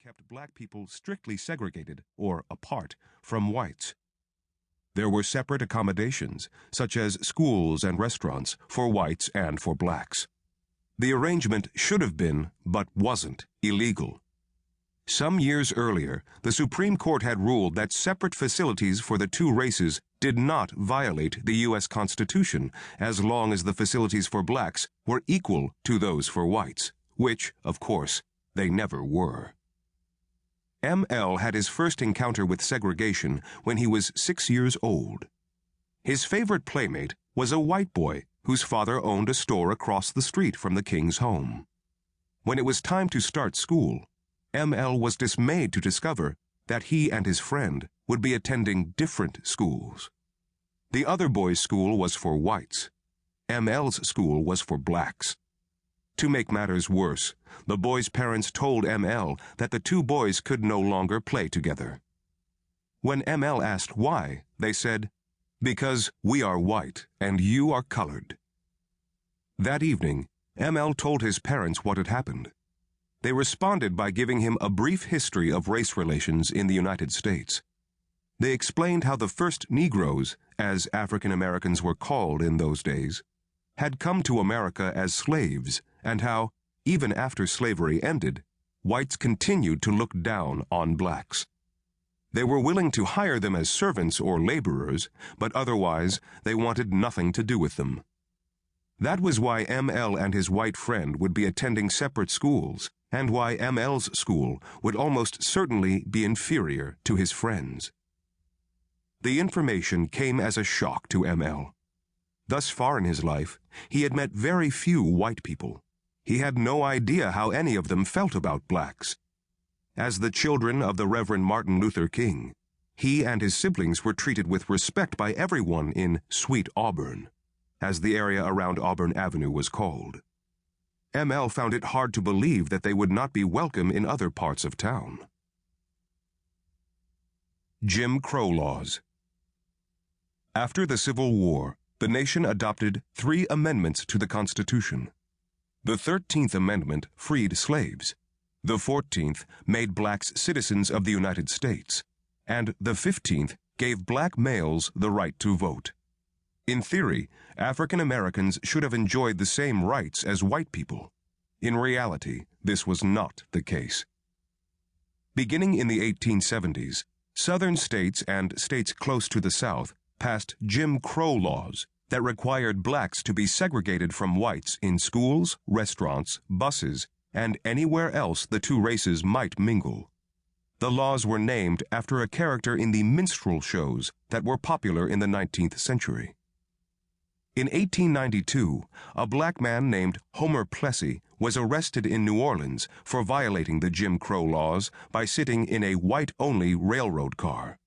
kept black people strictly segregated, or apart, from whites. There were separate accommodations, such as schools and restaurants, for whites and for blacks. The arrangement should have been, but wasn't, illegal. Some years earlier, the Supreme Court had ruled that separate facilities for the two races did not violate the U.S. Constitution as long as the facilities for blacks were equal to those for whites, which, of course, they never were. M.L. had his first encounter with segregation when he was 6 years old. His favorite playmate was a white boy whose father owned a store across the street from the king's home. When it was time to start school, M.L. was dismayed to discover that he and his friend would be attending different schools. The other boy's school was for whites. M.L.'s school was for blacks. To make matters worse, the boy's parents told M.L. that the two boys could no longer play together. When M.L. asked why, they said, "Because we are white and you are colored." That evening, M.L. told his parents what had happened. They responded by giving him a brief history of race relations in the United States. They explained how the first Negroes, as African Americans were called in those days, had come to America as slaves, and how, even after slavery ended, whites continued to look down on blacks. They were willing to hire them as servants or laborers, but otherwise they wanted nothing to do with them. That was why M.L. and his white friend would be attending separate schools, and why M.L.'s school would almost certainly be inferior to his friend's. The information came as a shock to M.L. Thus far in his life, he had met very few white people. He had no idea how any of them felt about blacks. As the children of the Reverend Martin Luther King, he and his siblings were treated with respect by everyone in Sweet Auburn, as the area around Auburn Avenue was called. M.L. found it hard to believe that they would not be welcome in other parts of town. Jim Crow laws. After the Civil War, the nation adopted 3 amendments to the Constitution. The 13th Amendment freed slaves. The 14th made blacks citizens of the United States, and the 15th gave black males the right to vote. In theory, African Americans should have enjoyed the same rights as white people. In reality, this was not the case. Beginning in the 1870s, Southern states and states close to the South passed Jim Crow laws that required blacks to be segregated from whites in schools, restaurants, buses, and anywhere else the two races might mingle. The laws were named after a character in the minstrel shows that were popular in the 19th century. In 1892, a black man named Homer Plessy was arrested in New Orleans for violating the Jim Crow laws by sitting in a white-only railroad car.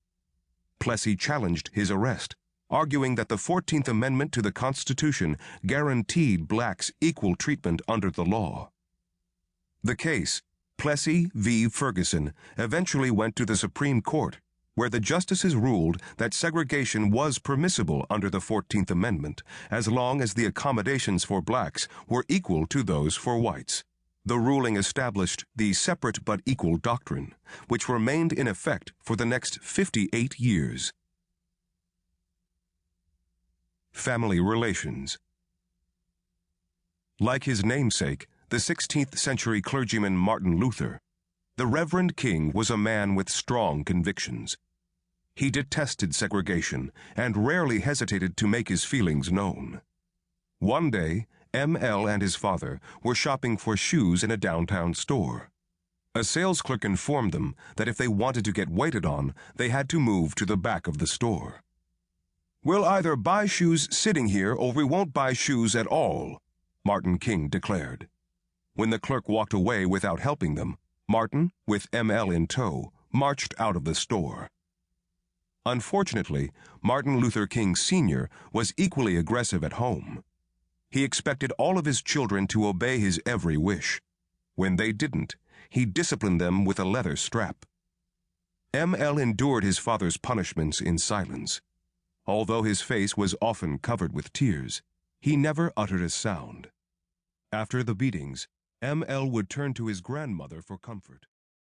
Plessy challenged his arrest, arguing that the 14th Amendment to the Constitution guaranteed blacks equal treatment under the law. The case, Plessy v. Ferguson, eventually went to the Supreme Court, where the justices ruled that segregation was permissible under the 14th Amendment as long as the accommodations for blacks were equal to those for whites. The ruling established the separate but equal doctrine, which remained in effect for the next 58 years. Family relations. Like his namesake, the 16th century clergyman Martin Luther, the Reverend King was a man with strong convictions. He detested segregation and rarely hesitated to make his feelings known. One day, M.L. and his father were shopping for shoes in a downtown store. A sales clerk informed them that if they wanted to get waited on, they had to move to the back of the store. "We'll either buy shoes sitting here or we won't buy shoes at all," Martin King declared. When the clerk walked away without helping them, Martin, with M.L. in tow, marched out of the store. Unfortunately, Martin Luther King Sr. was equally aggressive at home. He expected all of his children to obey his every wish. When they didn't, he disciplined them with a leather strap. M.L. endured his father's punishments in silence. Although his face was often covered with tears, he never uttered a sound. After the beatings, M.L. would turn to his grandmother for comfort.